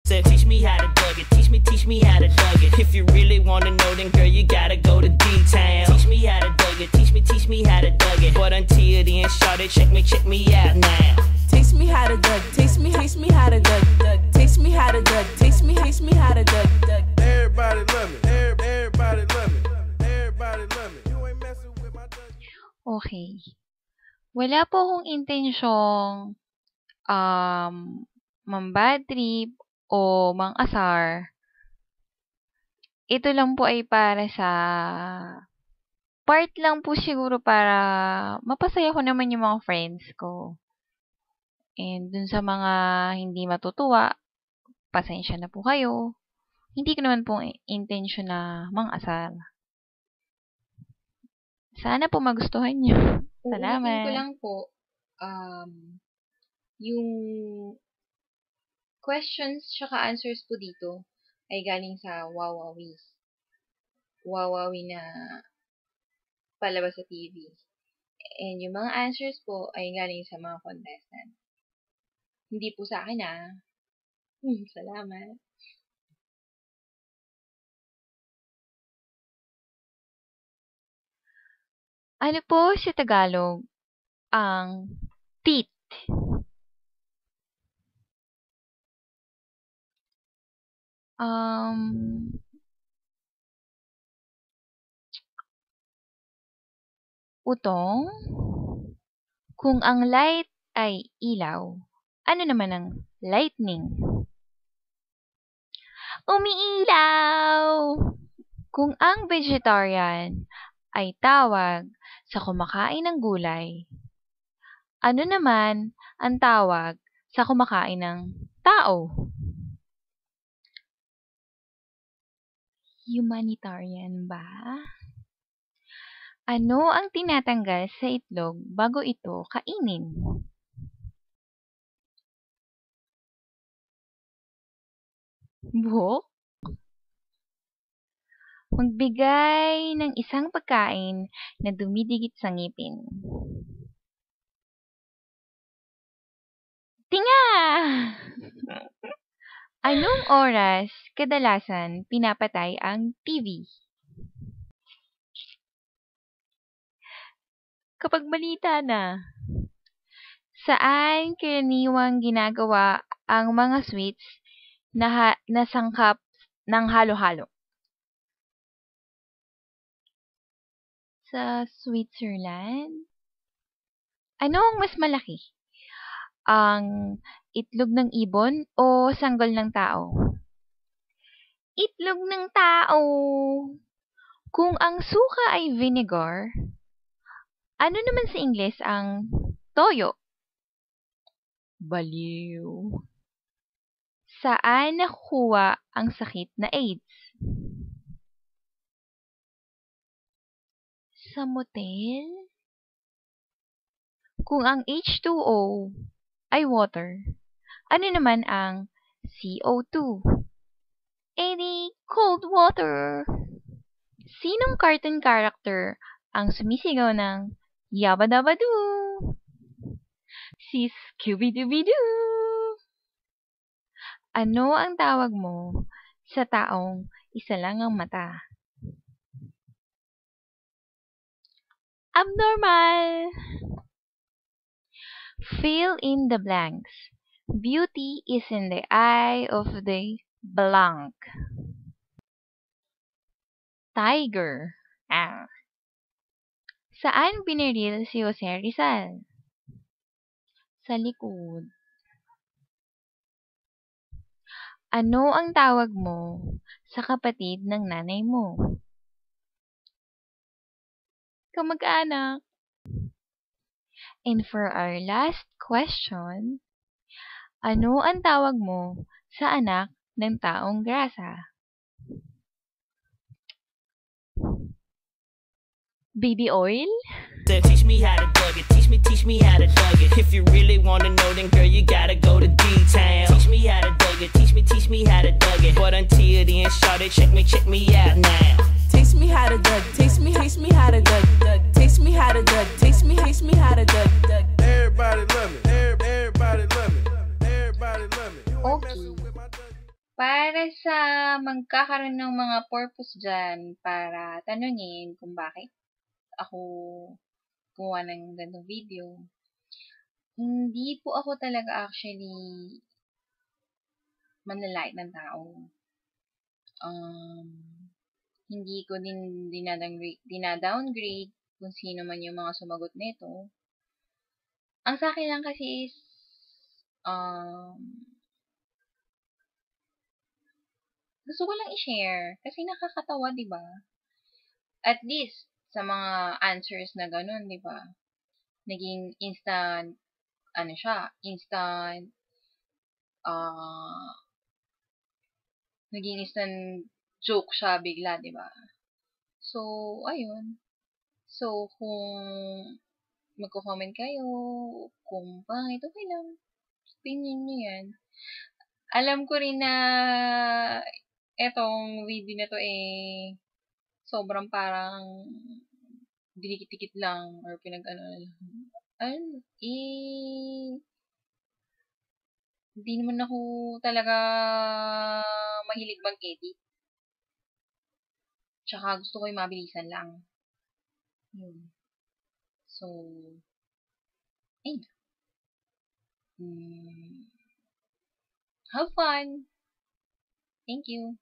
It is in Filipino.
Said, teach me how to dug it. Teach me how to dug it. If you really wanna know, then girl, you gotta go to D-Town. Teach me how to dug it. Teach me how to dug it. But until then, shawty, check me out now. Taste me how to dug. Taste me how to dug. Taste me how to dug. Taste me how to dug. Everybody love me. Everybody love me. Everybody love me. You ain't messing with my dug. Okay. Wala po akong intensyong mambad trip o mang-asar. Ito lang po ay para sa part lang po siguro para mapasaya ko naman yung mga friends ko. And dun sa mga hindi matutuwa, pasensya na po kayo. Hindi ko naman po intention na mang-asar. Sana po magustuhan nyo. Salamat. Uulitin ko lang po, yung questions tsaka answers po dito ay galing sa Wawawi. Wawawi na palabas sa TV. And yung mga answers po ay galing sa mga contestant. Hindi po sa akin Salamat. Ano po sa Tagalog ang teeth? Utong? Kung ang light ay ilaw, ano naman ang lightning? Umiilaw! Kung ang vegetarian ay tawag sa kumakain ng gulay, ano naman ang tawag sa kumakain ng tao? Humanitarian ba? Ano ang tinatanggal sa itlog bago ito kainin? Buhok? Magbigay ng isang pagkain na dumidikit sa ngipin. Tinga! Anong oras kadalasan pinapatay ang TV? Kapag balita na. Saan karaniwang ginagawa ang mga sweets na sangkap ng halo-halo? Sa Switzerland? Ano ang mas malaki? Ang itlog ng ibon o sanggol ng tao? Itlog ng tao! Kung ang suka ay vinegar, ano naman sa Ingles ang toyo? Baliw. Saan nakukuha ang sakit na AIDS? Sa motel? Kung ang H2O ay water, ano naman ang CO2? Edi, cold water. Sinong cartoon character ang sumisigaw ng Yabba-dabba-doo? Si Scooby-Dooby-Doo. Ano ang tawag mo sa taong isa lang ang mata? Abnormal. Fill in the blanks. Beauty is in the eye of the blank. Tiger. Saan binaril si Jose Rizal? Sa likod. Ano ang tawag mo sa kapatid ng nanay mo? Kamag-anak. And for our last question, ano ang tawag mo sa anak ng taong grasa? Baby oil? Teach me how to dug it. Teach me how to dug it. If you really wanna know, then girl, you gotta go to D-Town. Teach me how to dug it. Teach me how to dug it. But until then, shawty, check me out now. Taste me how to dug. Taste me how to dug. Taste me how to dug. Taste me how to dug. Everybody love me. Everybody love me. Everybody love me. You ain't Okay. messing with my dug. Para sa magkakaroon ng mga purpose dyan para tanungin kung bakit ako gumawa ng ganitong video, hindi po ako talaga actually manlalait ng tao. Um, Hindi ko din dinadowngrade kung sino man yung mga sumagot nito. Ang sa akin lang kasi is, gusto ko lang i-share kasi nakakatawa, di ba? At least, sa mga answers na ganun, di ba? Naging instant, ah, naging instant joke siya bigla, di ba? So, ayun. So, kung magko-comment kayo, kung pangit, okay lang. Opinion nyo yan. Alam ko rin na etong video na to sobrang parang dinikit-dikit lang or pinag-ano lang. Hindi naman ako talaga mahilig mag-edit. Tsaka gusto ko yung mabilisan lang. So, ayun. Have fun! Thank you!